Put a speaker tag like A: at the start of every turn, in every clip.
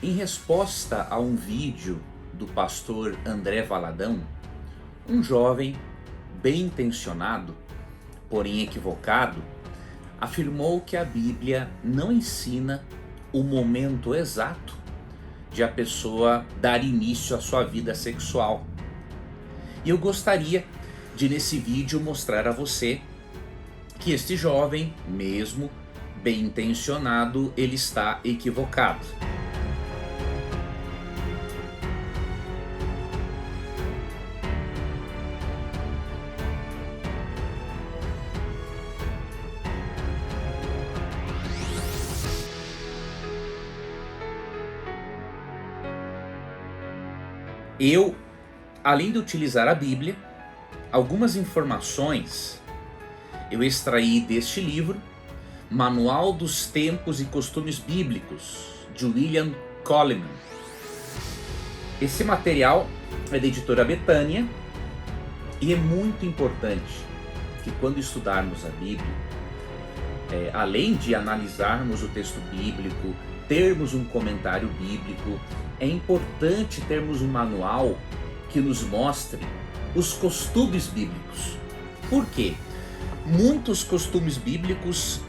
A: Em resposta a um vídeo do pastor André Valadão, um jovem bem intencionado, porém equivocado, afirmou que a Bíblia não ensina o momento exato de a pessoa dar início à sua vida sexual. E eu gostaria de nesse vídeo mostrar a você que este jovem, mesmo bem intencionado, ele está equivocado. Eu, além de utilizar a Bíblia, algumas informações eu extraí deste livro, Manual dos Tempos e Costumes Bíblicos, de William Coleman. Esse material é da editora Betânia e é muito importante que quando estudarmos a Bíblia, além de analisarmos o texto bíblico, termos um comentário bíblico, é importante termos um manual que nos mostre os costumes bíblicos. Por quê? Muitos costumes bíblicos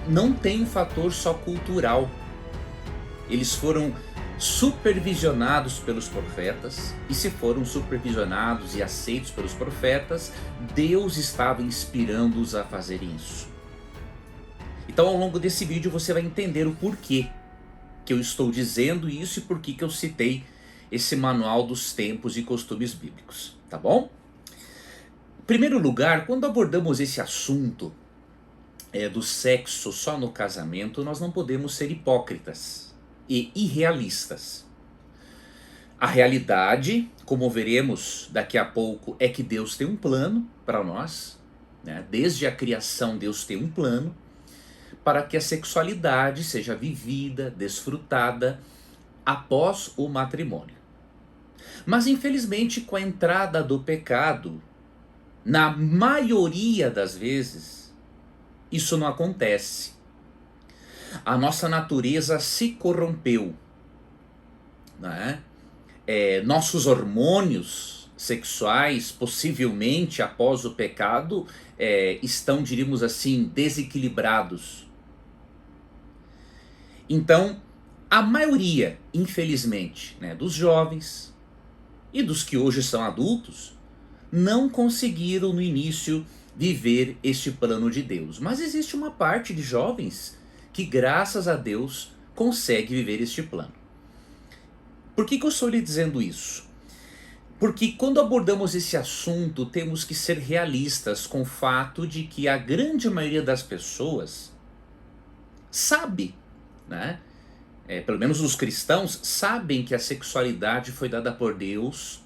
A: não têm um fator só cultural. Eles foram supervisionados pelos profetas, e se foram supervisionados e aceitos pelos profetas, Deus estava inspirando-os a fazerem isso. Então, ao longo desse vídeo você vai entender o porquê que eu estou dizendo isso e por que eu citei esse manual dos tempos e costumes bíblicos, tá bom? Em primeiro lugar, quando abordamos esse assunto do sexo só no casamento, nós não podemos ser hipócritas e irrealistas. A realidade, como veremos daqui a pouco, é que Deus tem um plano para nós, né? Desde a criação Deus tem um plano para que a sexualidade seja vivida, desfrutada após o matrimônio. Mas infelizmente, com a entrada do pecado, na maioria das vezes, isso não acontece. A nossa natureza se corrompeu, né? Nossos hormônios sexuais, possivelmente após o pecado, estão, diríamos assim, desequilibrados. Então, a maioria, infelizmente, né, dos jovens e dos que hoje são adultos, não conseguiram no início viver este plano de Deus. Mas existe uma parte de jovens que, graças a Deus, consegue viver este plano. Por que eu estou lhe dizendo isso? Porque quando abordamos esse assunto, temos que ser realistas com o fato de que a grande maioria das pessoas sabe, né? Pelo menos os cristãos sabem que a sexualidade foi dada por Deus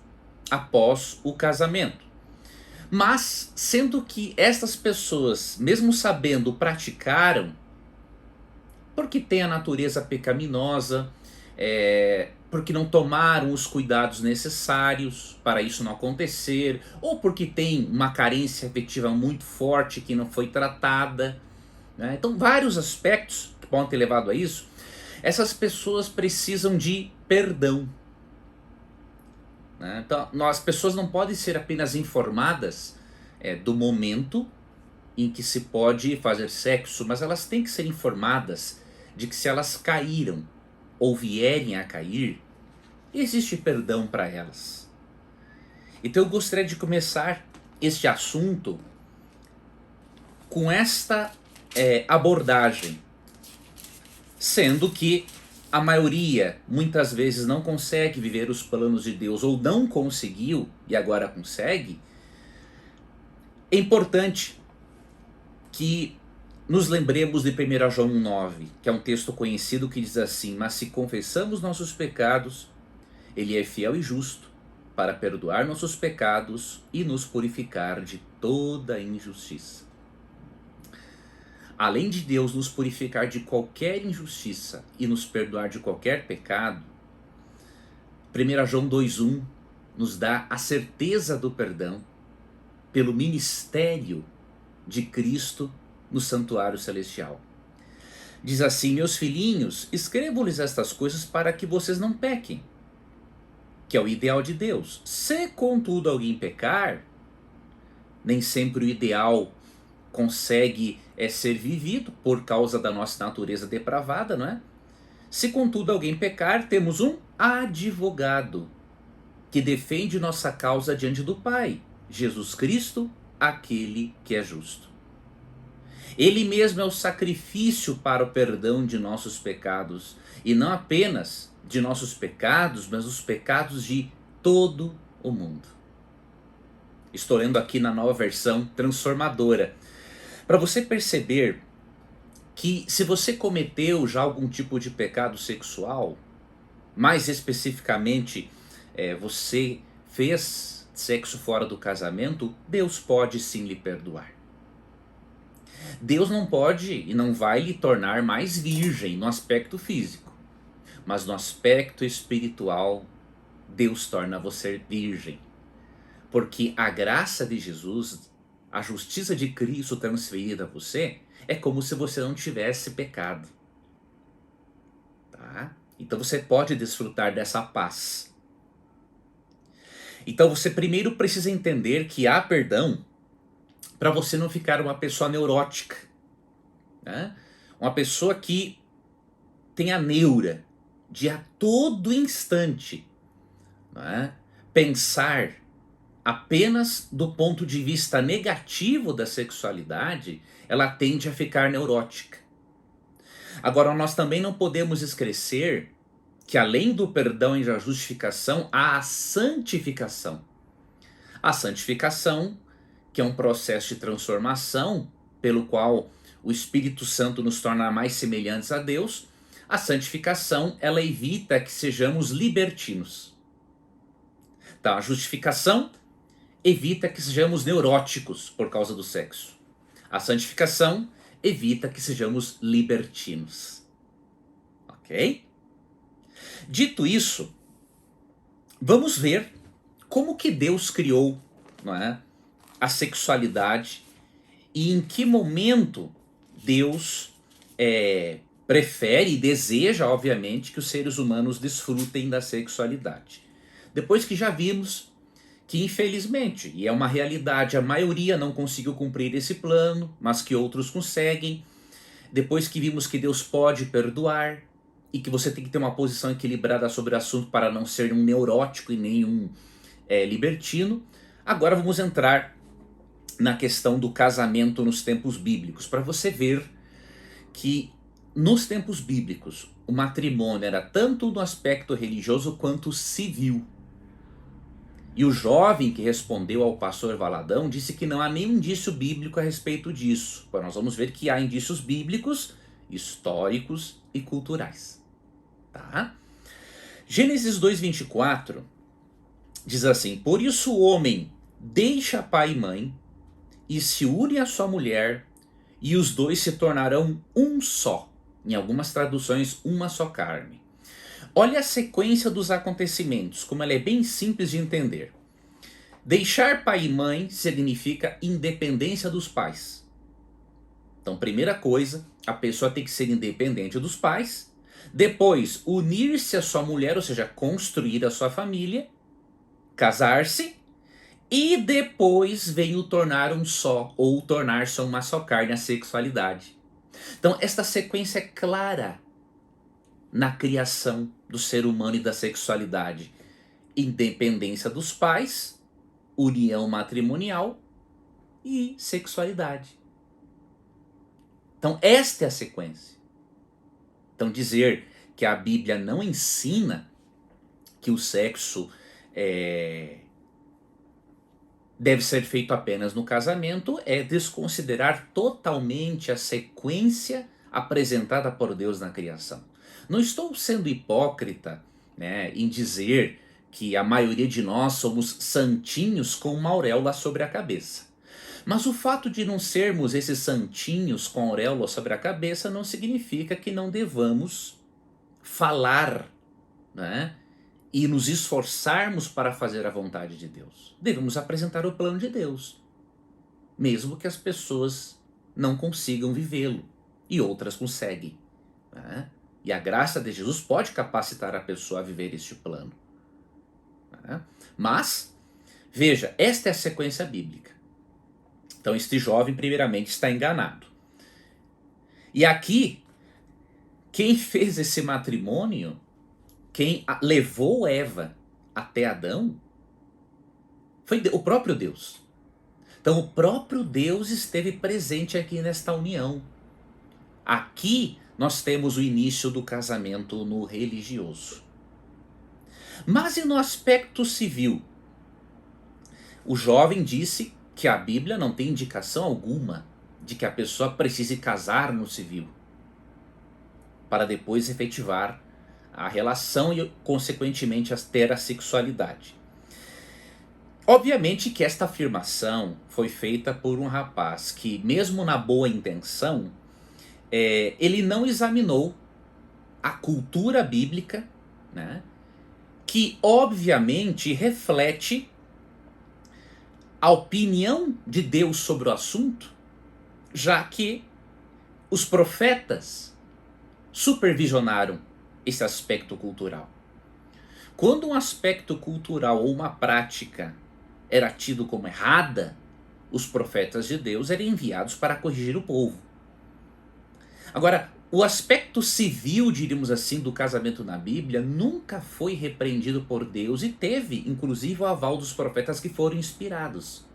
A: após o casamento. Mas, sendo que estas pessoas, mesmo sabendo, praticaram, porque tem a natureza pecaminosa, porque não tomaram os cuidados necessários para isso não acontecer, ou porque tem uma carência afetiva muito forte que não foi tratada, né? Então, vários aspectos que podem ter levado a isso. Essas pessoas precisam de perdão, né? Então, as pessoas não podem ser apenas informadas do momento em que se pode fazer sexo, mas elas têm que ser informadas de que se elas caíram ou vierem a cair, existe perdão para elas. Então eu gostaria de começar este assunto com esta abordagem, sendo que a maioria muitas vezes não consegue viver os planos de Deus, ou não conseguiu e agora consegue. É importante que nos lembremos de 1 João 1,9, que é um texto conhecido que diz assim: mas se confessamos nossos pecados, Ele é fiel e justo para perdoar nossos pecados e nos purificar de toda injustiça. Além de Deus nos purificar de qualquer injustiça e nos perdoar de qualquer pecado, 1 João 2,1 nos dá a certeza do perdão pelo ministério de Cristo no santuário celestial. Diz assim: meus filhinhos, escrevo-lhes estas coisas para que vocês não pequem, que é o ideal de Deus. Se contudo alguém pecar, nem sempre o ideal consegue ser vivido por causa da nossa natureza depravada, não é? Se contudo alguém pecar, temos um advogado que defende nossa causa diante do Pai, Jesus Cristo, aquele que é justo. Ele mesmo é o sacrifício para o perdão de nossos pecados, e não apenas de nossos pecados, mas os pecados de todo o mundo. Estou lendo aqui na Nova Versão Transformadora, para você perceber que se você cometeu já algum tipo de pecado sexual, mais especificamente você fez sexo fora do casamento, Deus pode sim lhe perdoar. Deus não pode e não vai lhe tornar mais virgem no aspecto físico, mas no aspecto espiritual, Deus torna você virgem. Porque a graça de Jesus, a justiça de Cristo transferida a você, é como se você não tivesse pecado. Tá? Então você pode desfrutar dessa paz. Então você primeiro precisa entender que há perdão para você não ficar uma pessoa neurótica, né? Uma pessoa que tem a neura de a todo instante, né, pensar apenas do ponto de vista negativo da sexualidade. Ela tende a ficar neurótica. Agora, nós também não podemos esquecer que além do perdão e da justificação, há a santificação. A santificação, que é um processo de transformação pelo qual o Espírito Santo nos torna mais semelhantes a Deus. A santificação, ela evita que sejamos libertinos. Então, a justificação evita que sejamos neuróticos por causa do sexo. A santificação evita que sejamos libertinos. Ok? Dito isso, vamos ver como que Deus criou, não é, a sexualidade e em que momento Deus prefere e deseja, obviamente, que os seres humanos desfrutem da sexualidade. Depois que já vimos que, infelizmente, e é uma realidade, a maioria não conseguiu cumprir esse plano, mas que outros conseguem. Depois que vimos que Deus pode perdoar e que você tem que ter uma posição equilibrada sobre o assunto para não ser um neurótico e nem um libertino, agora vamos entrar na questão do casamento nos tempos bíblicos, para você ver que nos tempos bíblicos o matrimônio era tanto no aspecto religioso quanto civil. E o jovem que respondeu ao pastor Valadão disse que não há nenhum indício bíblico a respeito disso. Nós vamos ver que há indícios bíblicos, históricos e culturais. Tá? Gênesis 2:24 diz assim: por isso o homem deixa pai e mãe e se une à sua mulher, e os dois se tornarão um só. Em algumas traduções, uma só carne. Olha a sequência dos acontecimentos, como ela é bem simples de entender. Deixar pai e mãe significa independência dos pais. Então, primeira coisa, a pessoa tem que ser independente dos pais. Depois, unir-se à sua mulher, ou seja, construir a sua família, casar-se. E depois vem o tornar um só, ou tornar-se uma só carne, a sexualidade. Então, esta sequência é clara na criação do ser humano e da sexualidade. Independência dos pais, união matrimonial e sexualidade. Então, esta é a sequência. Então, dizer que a Bíblia não ensina que o sexo deve ser feito apenas no casamento é desconsiderar totalmente a sequência apresentada por Deus na criação. Não estou sendo hipócrita, né, em dizer que a maioria de nós somos santinhos com uma auréola sobre a cabeça. Mas o fato de não sermos esses santinhos com auréola sobre a cabeça não significa que não devamos falar, né, e nos esforçarmos para fazer a vontade de Deus. Devemos apresentar o plano de Deus, mesmo que as pessoas não consigam vivê-lo, e outras conseguem. né? E a graça de Jesus pode capacitar a pessoa a viver este plano, né? Mas, veja, esta é a sequência bíblica. Então este jovem primeiramente está enganado. E aqui, quem fez esse matrimônio, quem levou Eva até Adão, foi o próprio Deus. Então o próprio Deus esteve presente aqui nesta união. Aqui nós temos o início do casamento no religioso. Mas e no aspecto civil? O jovem disse que a Bíblia não tem indicação alguma de que a pessoa precise casar no civil para depois efetivar a relação e, consequentemente, ter a sexualidade. Obviamente que esta afirmação foi feita por um rapaz que, mesmo na boa intenção, ele não examinou a cultura bíblica, né, que obviamente reflete a opinião de Deus sobre o assunto, já que os profetas supervisionaram esse aspecto cultural. Quando um aspecto cultural ou uma prática era tido como errada, os profetas de Deus eram enviados para corrigir o povo. Agora, o aspecto civil, diríamos assim, do casamento na Bíblia nunca foi repreendido por Deus e teve, inclusive, o aval dos profetas que foram inspirados.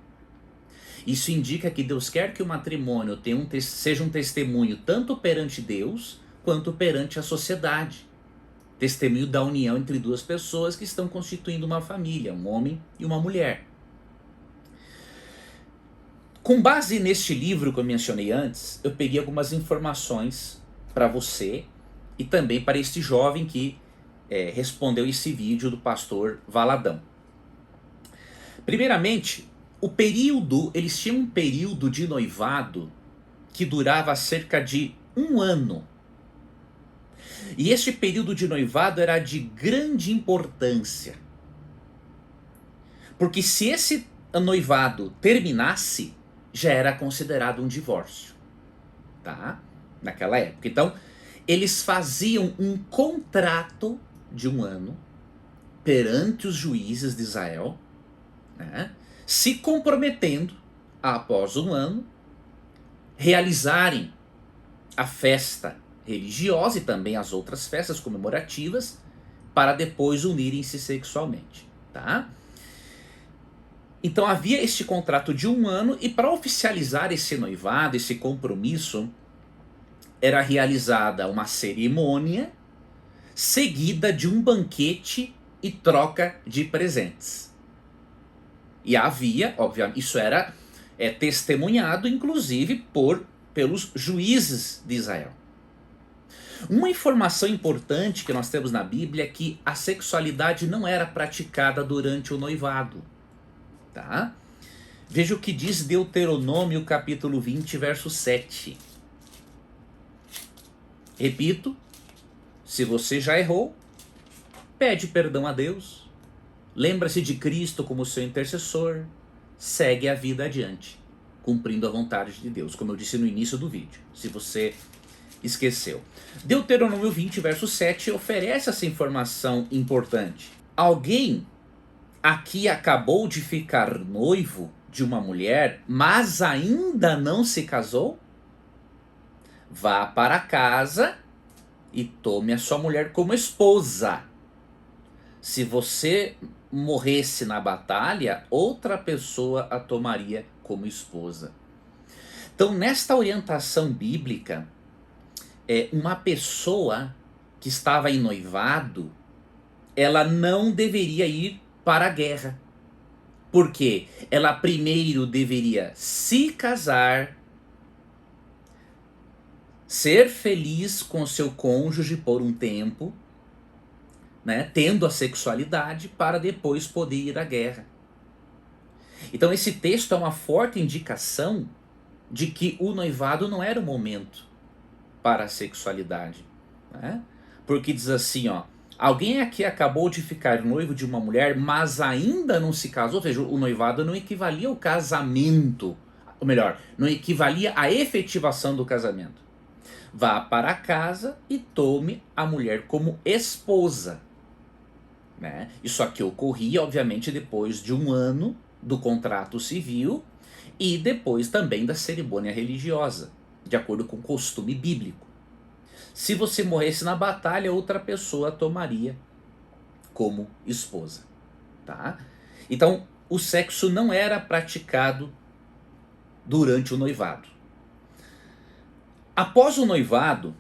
A: Isso indica que Deus quer que o matrimônio seja um testemunho tanto perante Deus quanto perante a sociedade. Testemunho da união entre duas pessoas que estão constituindo uma família, um homem e uma mulher. Com base neste livro que eu mencionei antes, eu peguei algumas informações para você e também para este jovem que respondeu esse vídeo do pastor Valadão. Primeiramente, eles tinham um período de noivado que durava cerca de 1 ano. E este período de noivado era de grande importância. Porque se esse noivado terminasse, já era considerado um divórcio, tá? Naquela época. Então, eles faziam um contrato de 1 ano perante os juízes de Israel, né? Se comprometendo a, após 1 ano, realizarem a festa religiosa e também as outras festas comemorativas para depois unirem-se sexualmente, tá? Então havia este contrato de 1 ano e para oficializar esse noivado, esse compromisso, era realizada uma cerimônia seguida de um banquete e troca de presentes. E havia, obviamente, isso era testemunhado inclusive pelos juízes de Israel. Uma informação importante que nós temos na Bíblia é que a sexualidade não era praticada durante o noivado. Tá? Veja o que diz Deuteronômio capítulo 20, verso 7. Repito, se você já errou, pede perdão a Deus, lembra-se de Cristo como seu intercessor, segue a vida adiante, cumprindo a vontade de Deus, como eu disse no início do vídeo, se você esqueceu. Deuteronômio 20, verso 7 oferece essa informação importante. Alguém aqui acabou de ficar noivo de uma mulher, mas ainda não se casou? Vá para casa e tome a sua mulher como esposa. Se você morresse na batalha, outra pessoa a tomaria como esposa. Então, nesta orientação bíblica, uma pessoa que estava em noivado, ela não deveria ir para a guerra. Porque ela primeiro deveria se casar, ser feliz com seu cônjuge por um tempo, né, tendo a sexualidade, para depois poder ir à guerra. Então esse texto é uma forte indicação de que o noivado não era o momento para a sexualidade, né? Porque diz assim, ó, alguém aqui acabou de ficar noivo de uma mulher, mas ainda não se casou. Veja, o noivado não equivalia ao casamento, ou melhor, não equivalia à efetivação do casamento. vá para casa e tome a mulher como esposa, né? Isso aqui ocorria, obviamente, depois de um ano do contrato civil e depois também da cerimônia religiosa, de acordo com o costume bíblico. Se você morresse na batalha, outra pessoa tomaria como esposa, tá? Então, o sexo não era praticado durante o noivado. Após o noivado,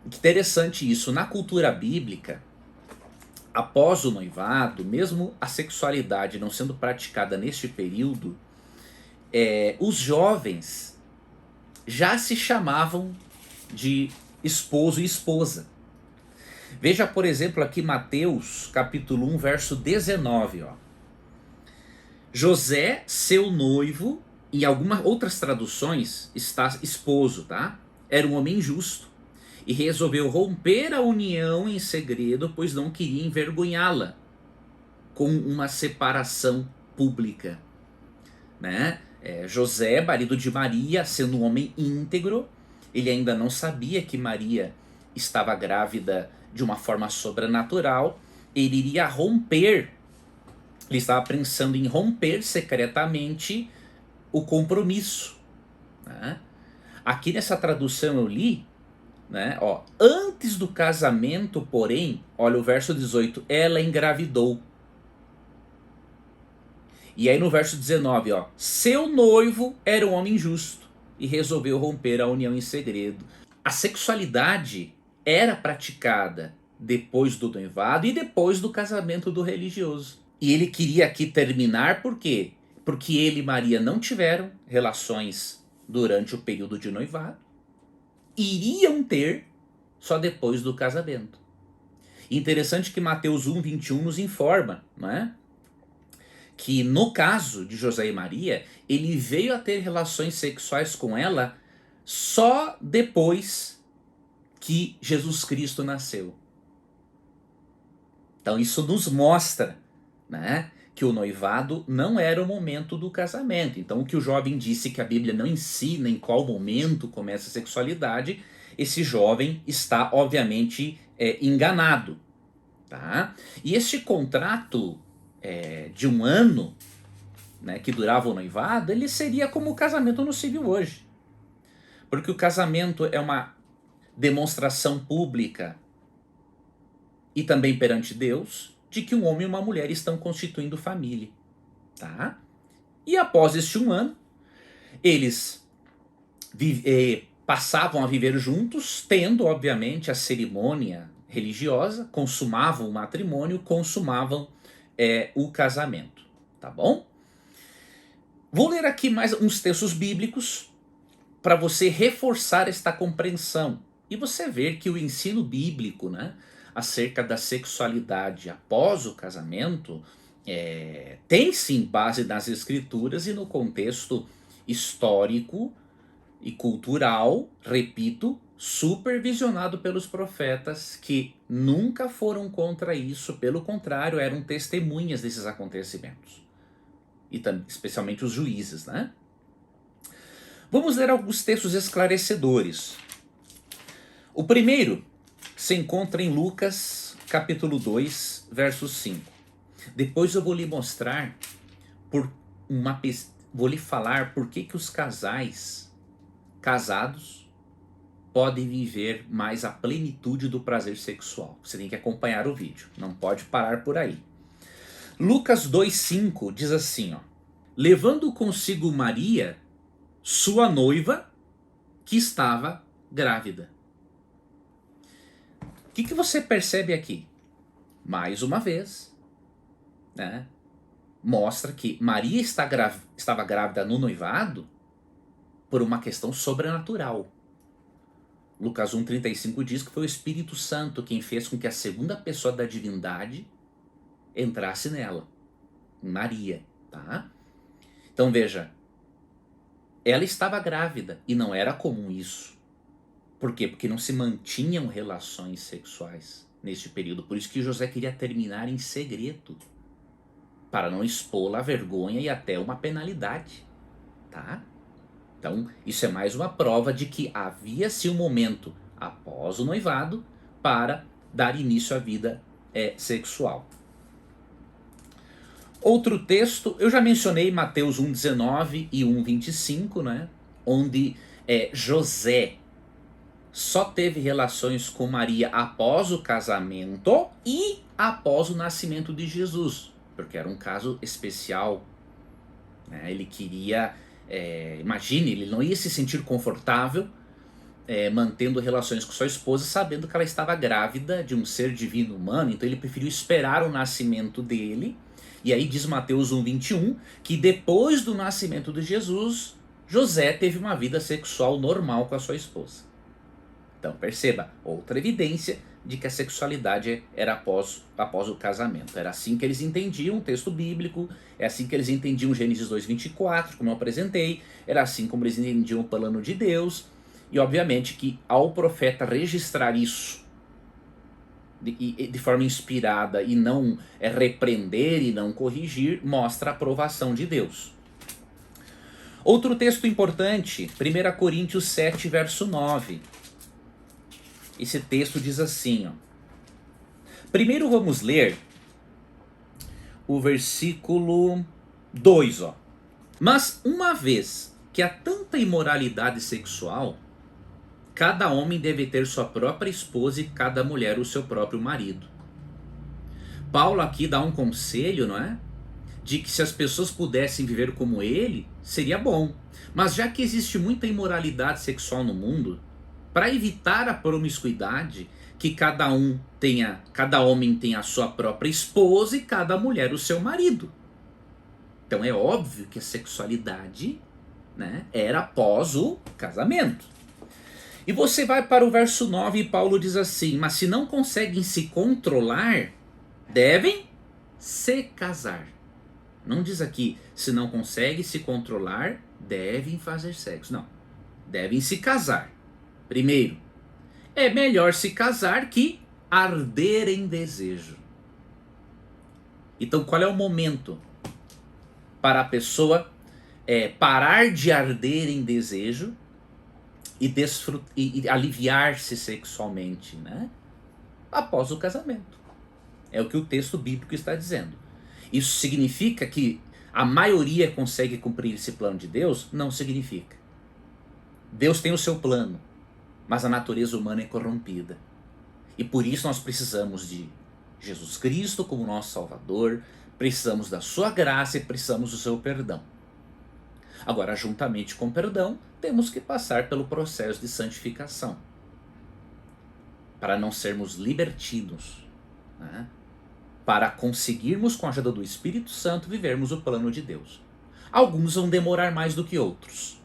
A: interessante isso, na cultura bíblica, após o noivado, mesmo a sexualidade não sendo praticada neste período, os jovens já se chamavam de esposo e esposa. Veja, por exemplo, aqui Mateus, capítulo 1, verso 19. José, seu noivo, em algumas outras traduções está esposo, tá? Era um homem justo e resolveu romper a união em segredo, pois não queria envergonhá-la com uma separação pública, né? José, marido de Maria, sendo um homem íntegro, ele ainda não sabia que Maria estava grávida de uma forma sobrenatural. Ele iria romper, ele estava pensando em romper secretamente o compromisso, né? Aqui nessa tradução eu li, né, antes do casamento, porém, olha o verso 18, ela engravidou. E aí no verso 19, seu noivo era um homem justo e resolveu romper a união em segredo. A sexualidade era praticada depois do noivado e depois do casamento do religioso. E ele queria aqui terminar por quê? Porque ele e Maria não tiveram relações durante o período de noivado, iriam ter só depois do casamento. Interessante que Mateus 1:21 nos informa, não é? Que no caso de José e Maria, ele veio a ter relações sexuais com ela só depois que Jesus Cristo nasceu. Então isso nos mostra, né, que o noivado não era o momento do casamento. Então o que o jovem disse que a Bíblia não ensina em qual momento começa a sexualidade, esse jovem está obviamente enganado, tá? E este contrato de um ano, né, que durava o noivado, ele seria como o casamento no civil hoje. Porque o casamento é uma demonstração pública e também perante Deus de que um homem e uma mulher estão constituindo família, tá? E após este um ano, eles passavam a viver juntos, tendo obviamente a cerimônia religiosa, consumavam o matrimônio, consumavam o casamento, tá bom? Vou ler aqui mais uns textos bíblicos para você reforçar esta compreensão e você ver que o ensino bíblico, né, acerca da sexualidade após o casamento tem sim base nas escrituras e no contexto histórico e cultural, repito, supervisionado pelos profetas que nunca foram contra isso, pelo contrário, eram testemunhas desses acontecimentos. E especialmente os juízes, né? Vamos ler alguns textos esclarecedores. O primeiro se encontra em Lucas, capítulo 2, verso 5. Depois eu vou lhe mostrar, vou lhe falar por que os casais casados podem viver mais a plenitude do prazer sexual. Você tem que acompanhar o vídeo, não pode parar por aí. Lucas 2,5 diz assim, levando consigo Maria, sua noiva, que estava grávida. O que você percebe aqui? Mais uma vez, né, mostra que Maria estava grávida no noivado por uma questão sobrenatural. Lucas 1,35 diz que foi o Espírito Santo quem fez com que a segunda pessoa da divindade entrasse nela, Maria, tá? Então veja, ela estava grávida e não era comum isso. Por quê? Porque não se mantinham relações sexuais neste período. Por isso que José queria terminar em segredo, para não expô-la à vergonha e até uma penalidade, tá? Então, isso é mais uma prova de que havia-se um momento após o noivado para dar início à vida sexual. Outro texto, eu já mencionei Mateus 1,19 e 1,25, né? Onde José só teve relações com Maria após o casamento e após o nascimento de Jesus, porque era um caso especial, né? Ele queria, imagine, ele não ia se sentir confortável mantendo relações com sua esposa, sabendo que ela estava grávida de um ser divino humano, então ele preferiu esperar o nascimento dele. E aí diz Mateus 1,21 que depois do nascimento de Jesus, José teve uma vida sexual normal com a sua esposa. Então perceba, outra evidência de que a sexualidade era após o casamento. Era assim que eles entendiam o texto bíblico, é assim que eles entendiam Gênesis 2,24, como eu apresentei, era assim como eles entendiam o plano de Deus. E obviamente que ao profeta registrar isso de forma inspirada e não repreender e não corrigir, mostra a aprovação de Deus. Outro texto importante, 1 Coríntios 7, verso 9. Esse texto diz assim, ó. Primeiro vamos ler o versículo 2, ó. Mas uma vez que há tanta imoralidade sexual, cada homem deve ter sua própria esposa e cada mulher o seu próprio marido. Paulo aqui dá um conselho, não é? De que se as pessoas pudessem viver como ele, seria bom. Mas já que existe muita imoralidade sexual no mundo, para evitar a promiscuidade, que cada homem tenha a sua própria esposa e cada mulher o seu marido. Então é óbvio que a sexualidade, né, era após o casamento. E você vai para o verso 9 e Paulo diz assim: mas se não conseguem se controlar, devem se casar. Não diz aqui, se não conseguem se controlar, devem fazer sexo. Não, devem se casar. Primeiro, é melhor se casar que arder em desejo. Então qual é o momento para a pessoa parar de arder em desejo e aliviar-se sexualmente, né? Após o casamento. É o que o texto bíblico está dizendo. Isso significa que a maioria consegue cumprir esse plano de Deus? Não significa. Deus tem o seu plano, mas a natureza humana é corrompida. E por isso nós precisamos de Jesus Cristo como nosso Salvador, precisamos da sua graça e precisamos do seu perdão. Agora, juntamente com o perdão, temos que passar pelo processo de santificação, para não sermos libertinos, né? Para conseguirmos, com a ajuda do Espírito Santo, vivermos o plano de Deus. Alguns vão demorar mais do que outros.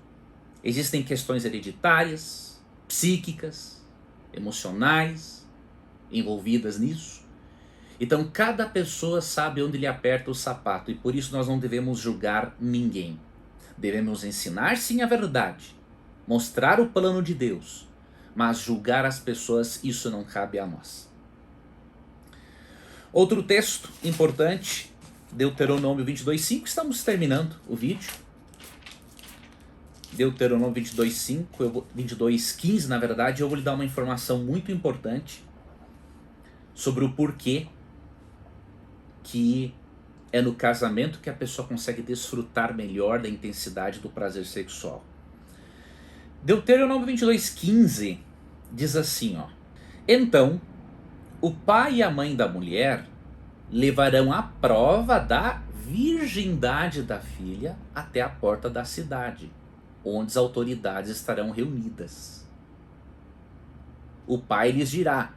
A: Existem questões hereditárias, psíquicas, emocionais, envolvidas nisso. Então cada pessoa sabe onde lhe aperta o sapato, e por isso nós não devemos julgar ninguém. Devemos ensinar sim a verdade, mostrar o plano de Deus, mas julgar as pessoas, isso não cabe a nós. Outro texto importante, Deuteronômio 22:5, estamos terminando o vídeo. Deuteronômio 22:5, 22:15 na verdade, eu vou lhe dar uma informação muito importante sobre o porquê que é no casamento que a pessoa consegue desfrutar melhor da intensidade do prazer sexual. Deuteronômio 22:15 diz assim, ó: então o pai e a mãe da mulher levarão a prova da virgindade da filha até a porta da cidade, onde as autoridades estarão reunidas. O pai lhes dirá: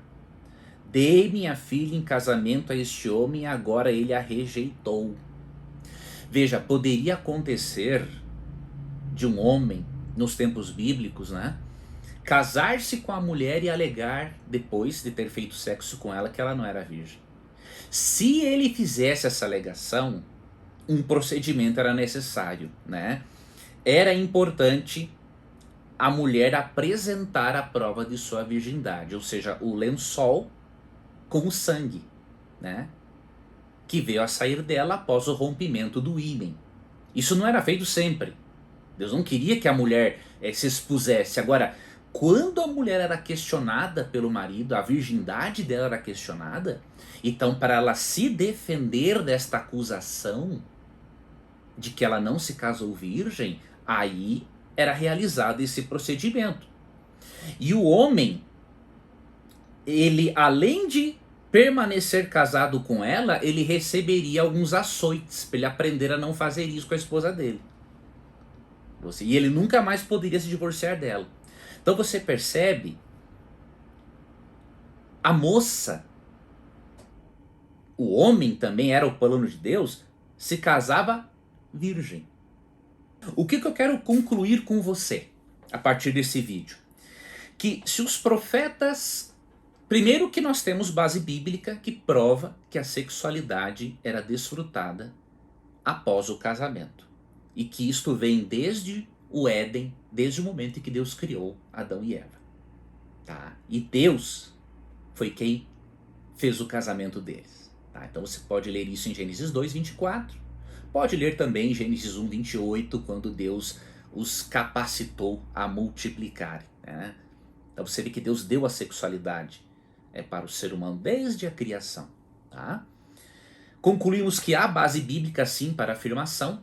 A: dei minha filha em casamento a este homem e agora ele a rejeitou. Veja, poderia acontecer de um homem, nos tempos bíblicos, né, casar-se com a mulher e alegar, depois de ter feito sexo com ela, que ela não era virgem. Se ele fizesse essa alegação, um procedimento era necessário, né? Era importante a mulher apresentar a prova de sua virgindade, ou seja, o lençol com o sangue, né, que veio a sair dela após o rompimento do ímen. Isso não era feito sempre. Deus não queria que a mulher se expusesse. Agora, quando a mulher era questionada pelo marido, a virgindade dela era questionada, então para ela se defender desta acusação de que ela não se casou virgem, aí era realizado esse procedimento. E o homem, ele além de permanecer casado com ela, ele receberia alguns açoites para ele aprender a não fazer isso com a esposa dele. E ele nunca mais poderia se divorciar dela. Então você percebe, a moça, o homem também era o plano de Deus, se casava virgem. O que eu quero concluir com você a partir desse vídeo? Que se os profetas... Primeiro que nós temos base bíblica que prova que a sexualidade era desfrutada após o casamento. E que isto vem desde o Éden, desde o momento em que Deus criou Adão e Eva. Tá? E Deus foi quem fez o casamento deles. Tá? Então você pode ler isso em Gênesis 2, 24. Pode ler também em Gênesis 1, 28, quando Deus os capacitou a multiplicar. Né? Então você vê que Deus deu a sexualidade para o ser humano desde a criação. Tá? Concluímos que há base bíblica sim para a afirmação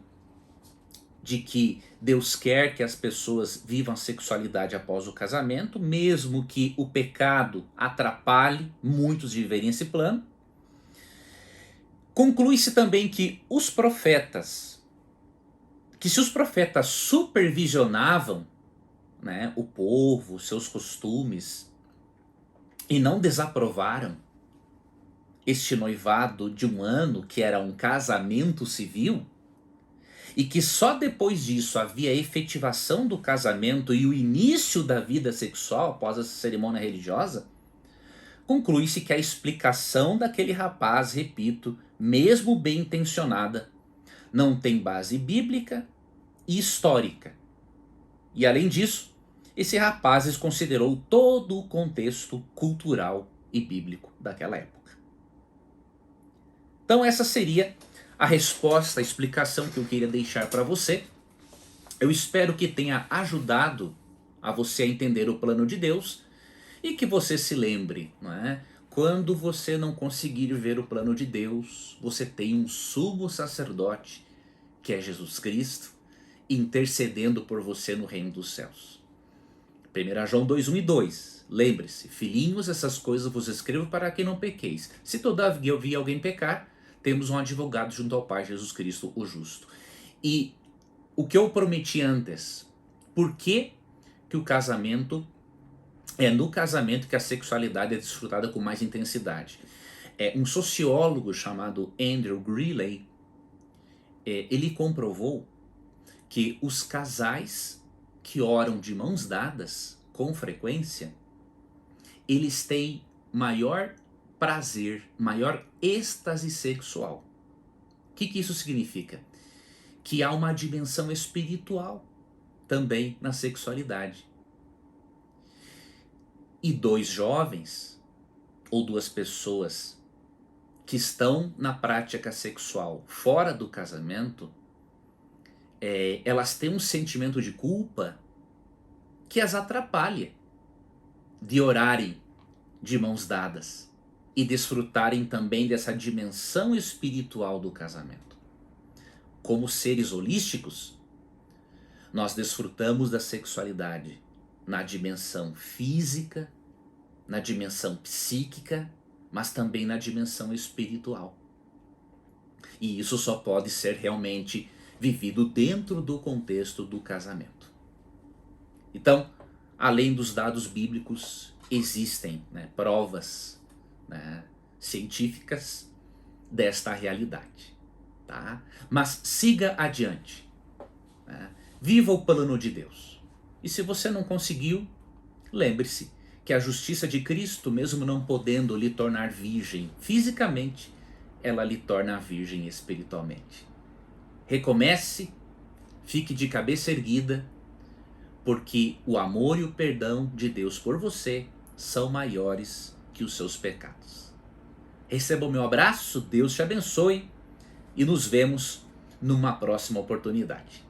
A: de que Deus quer que as pessoas vivam a sexualidade após o casamento, mesmo que o pecado atrapalhe muitos de viverem esse plano. Conclui-se também que os profetas, que se os profetas supervisionavam, né, o povo, seus costumes, e não desaprovaram este noivado de um ano, que era um casamento civil, e que só depois disso havia a efetivação do casamento e o início da vida sexual após essa cerimônia religiosa, conclui-se que a explicação daquele rapaz, repito, mesmo bem intencionada, não tem base bíblica e histórica. E além disso, esse rapaz desconsiderou todo o contexto cultural e bíblico daquela época. Então essa seria a resposta, a explicação que eu queria deixar para você. Eu espero que tenha ajudado a você a entender o plano de Deus e que você se lembre, não é? Quando você não conseguir ver o plano de Deus, você tem um sumo sacerdote, que é Jesus Cristo, intercedendo por você no reino dos céus. 1 João 2, 1 e 2. Lembre-se, filhinhos, essas coisas vos escrevo para que não pequeis. Se todavia ouvir alguém pecar, temos um advogado junto ao Pai, Jesus Cristo, o justo. E o que eu prometi antes, por que o casamento, é no casamento que a sexualidade é desfrutada com mais intensidade? Um sociólogo chamado Andrew Greeley, ele comprovou que os casais que oram de mãos dadas com frequência, eles têm maior prazer, maior êxtase sexual. O que isso significa? Que há uma dimensão espiritual também na sexualidade. E dois jovens, ou duas pessoas que estão na prática sexual fora do casamento, elas têm um sentimento de culpa que as atrapalha de orarem de mãos dadas e desfrutarem também dessa dimensão espiritual do casamento. Como seres holísticos, nós desfrutamos da sexualidade na dimensão física, na dimensão psíquica, mas também na dimensão espiritual. E isso só pode ser realmente vivido dentro do contexto do casamento. Então, além dos dados bíblicos, existem provas científicas desta realidade. Tá? Mas siga adiante. Viva o plano de Deus. E se você não conseguiu, lembre-se que a justiça de Cristo, mesmo não podendo lhe tornar virgem fisicamente, ela lhe torna virgem espiritualmente. Recomece, fique de cabeça erguida, porque o amor e o perdão de Deus por você são maiores que os seus pecados. Receba o meu abraço, Deus te abençoe e nos vemos numa próxima oportunidade.